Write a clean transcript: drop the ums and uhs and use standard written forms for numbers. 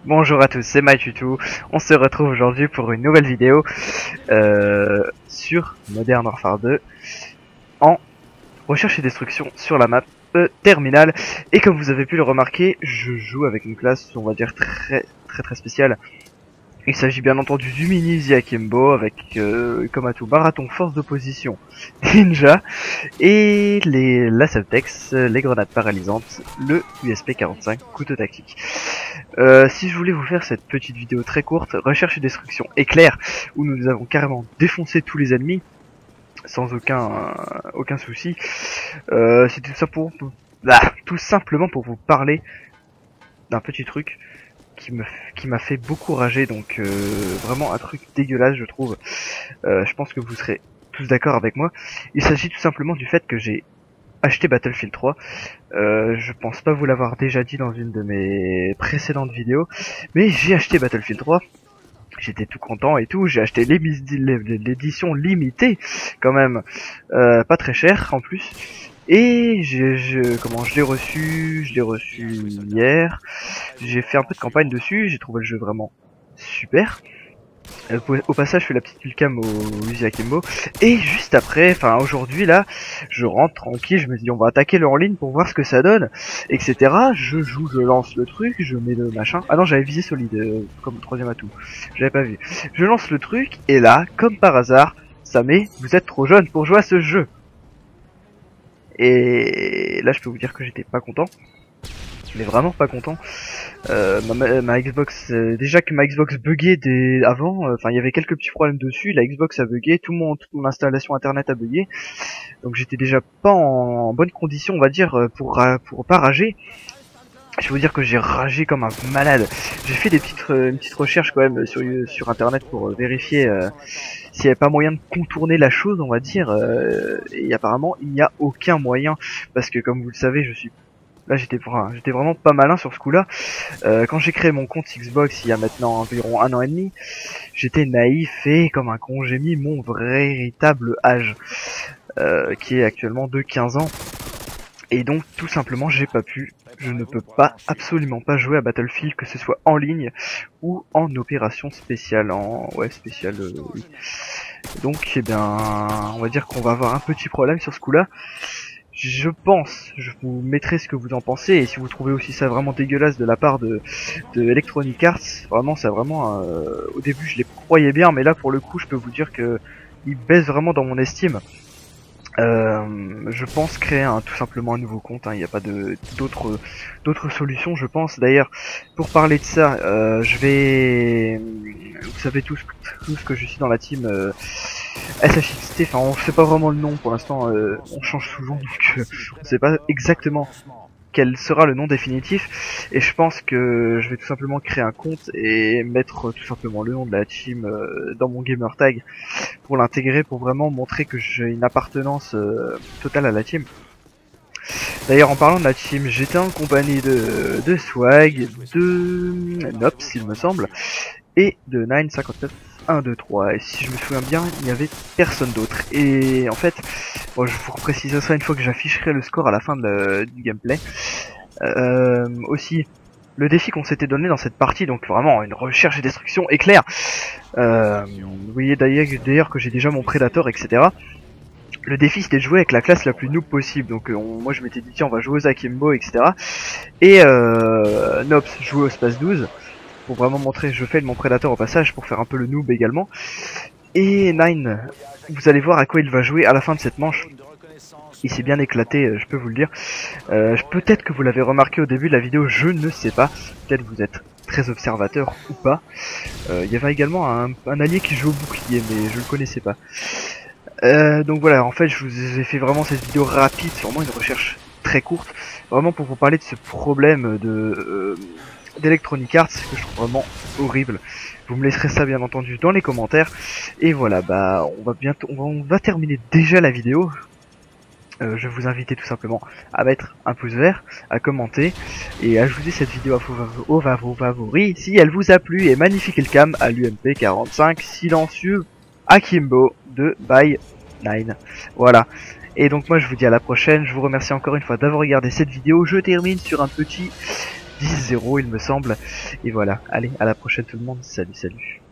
Bonjour à tous, c'est MyTutu. On se retrouve aujourd'hui pour une nouvelle vidéo sur Modern Warfare 2 en recherche et destruction sur la map terminale. Et comme vous avez pu le remarquer, je joue avec une classe, on va dire, très spéciale. Il s'agit bien entendu du mini The Akimbo avec comme atout baraton, force d'opposition, ninja et la Semtex, les grenades paralysantes, le USP-45 couteau tactique. Si je voulais vous faire cette petite vidéo très courte, recherche et destruction éclair, où nous avons carrément défoncé tous les ennemis sans aucun souci, c'est tout simplement pour vous parler d'un petit truc qui m'a fait beaucoup rager, donc vraiment un truc dégueulasse je trouve. Je pense que vous serez tous d'accord avec moi. Il s'agit tout simplement du fait que j'ai acheté Battlefield 3. Je pense pas vous l'avoir déjà dit dans une de mes précédentes vidéos, mais j'ai acheté Battlefield 3. J'étais tout content et tout. J'ai acheté l'édition limitée quand même, pas très cher en plus. Et je l'ai reçu hier. J'ai fait un peu de campagne dessus, j'ai trouvé le jeu vraiment super. Au passage, je fais la petite webcam au Uzi Akimbo. Et juste après, enfin aujourd'hui là, je rentre tranquille, je me dis on va attaquer le en ligne pour voir ce que ça donne, etc. Je joue, je lance le truc, je mets le machin. Ah non, j'avais visé solide comme troisième atout. J'avais pas vu. Je lance le truc et là, comme par hasard, ça met vous êtes trop jeune pour jouer à ce jeu. Et là, je peux vous dire que j'étais pas content. Mais vraiment pas content. Ma Xbox, déjà que ma Xbox buguait avant, enfin il y avait quelques petits problèmes dessus, la Xbox a bugué, toute mon installation internet a bugué, donc j'étais déjà pas en bonne condition, on va dire, pour pas rager. Je vais vous dire que j'ai ragé comme un malade. J'ai fait une petite recherche quand même sur internet pour vérifier s'il n'y avait pas moyen de contourner la chose, on va dire, et apparemment il n'y a aucun moyen, parce que comme vous le savez, j'étais vraiment pas malin sur ce coup-là. Quand j'ai créé mon compte Xbox il y a maintenant environ 1 an et demi, j'étais naïf et comme un con, j'ai mis mon véritable âge, qui est actuellement de 15 ans. Et donc tout simplement je ne peux pas, absolument pas jouer à Battlefield, que ce soit en ligne ou en opération spéciale, oui. Donc eh bien, on va dire qu'on va avoir un petit problème sur ce coup-là. Je vous mettrai ce que vous en pensez, et si vous trouvez aussi ça vraiment dégueulasse de la part de Electronic Arts, vraiment ça vraiment, au début je les croyais bien, mais là pour le coup je peux vous dire que ils baissent vraiment dans mon estime. Je pense créer tout simplement un nouveau compte, il n'y a pas d'autres solutions je pense. D'ailleurs, pour parler de ça, vous savez tous que je suis dans la team SHXT, enfin on sait pas vraiment le nom pour l'instant, on change souvent, donc on sait pas exactement quel sera le nom définitif, et je pense que je vais tout simplement créer un compte et mettre tout simplement le nom de la team dans mon gamer tag pour l'intégrer, pour vraiment montrer que j'ai une appartenance totale à la team. D'ailleurs, en parlant de la team, j'étais en compagnie de Swag, de Nops il me semble, et de 959 1, 2, 3, et si je me souviens bien, il n'y avait personne d'autre. Et en fait, bon, je vous préciserai ça une fois que j'afficherai le score à la fin du gameplay. Aussi, le défi qu'on s'était donné dans cette partie, donc vraiment une recherche et destruction éclair. Vous voyez d'ailleurs que j'ai déjà mon Predator, etc. Le défi c'était de jouer avec la classe la plus noob possible, donc moi je m'étais dit tiens on va jouer aux Akimbo, etc. Et Nops jouer au Space 12. Pour vraiment montrer, je fais de mon Predator au passage pour faire un peu le noob également. Et Nine, vous allez voir à quoi il va jouer à la fin de cette manche. Il s'est bien éclaté, je peux vous le dire. Peut-être que vous l'avez remarqué au début de la vidéo, je ne sais pas. Peut-être vous êtes très observateur ou pas. Il y avait également un allié qui joue au bouclier, mais je le connaissais pas. Donc voilà, en fait je vous ai fait vraiment cette vidéo rapide, c'est vraiment une recherche très courte. Vraiment pour vous parler de ce problème d'Electronic Arts que je trouve vraiment horrible. Vous me laisserez ça bien entendu dans les commentaires. Et voilà, bah on va terminer déjà la vidéo. Je vais vous inviter tout simplement à mettre un pouce vert, à commenter et à ajouter cette vidéo à vos favoris si elle vous a plu. Et magnifique cam à l'UMP 45 silencieux Akimbo de by 9. Voilà. Et donc moi je vous dis à la prochaine. Je vous remercie encore une fois d'avoir regardé cette vidéo. Je termine sur un petit 10-0 il me semble. Et voilà, allez, à la prochaine tout le monde, salut salut.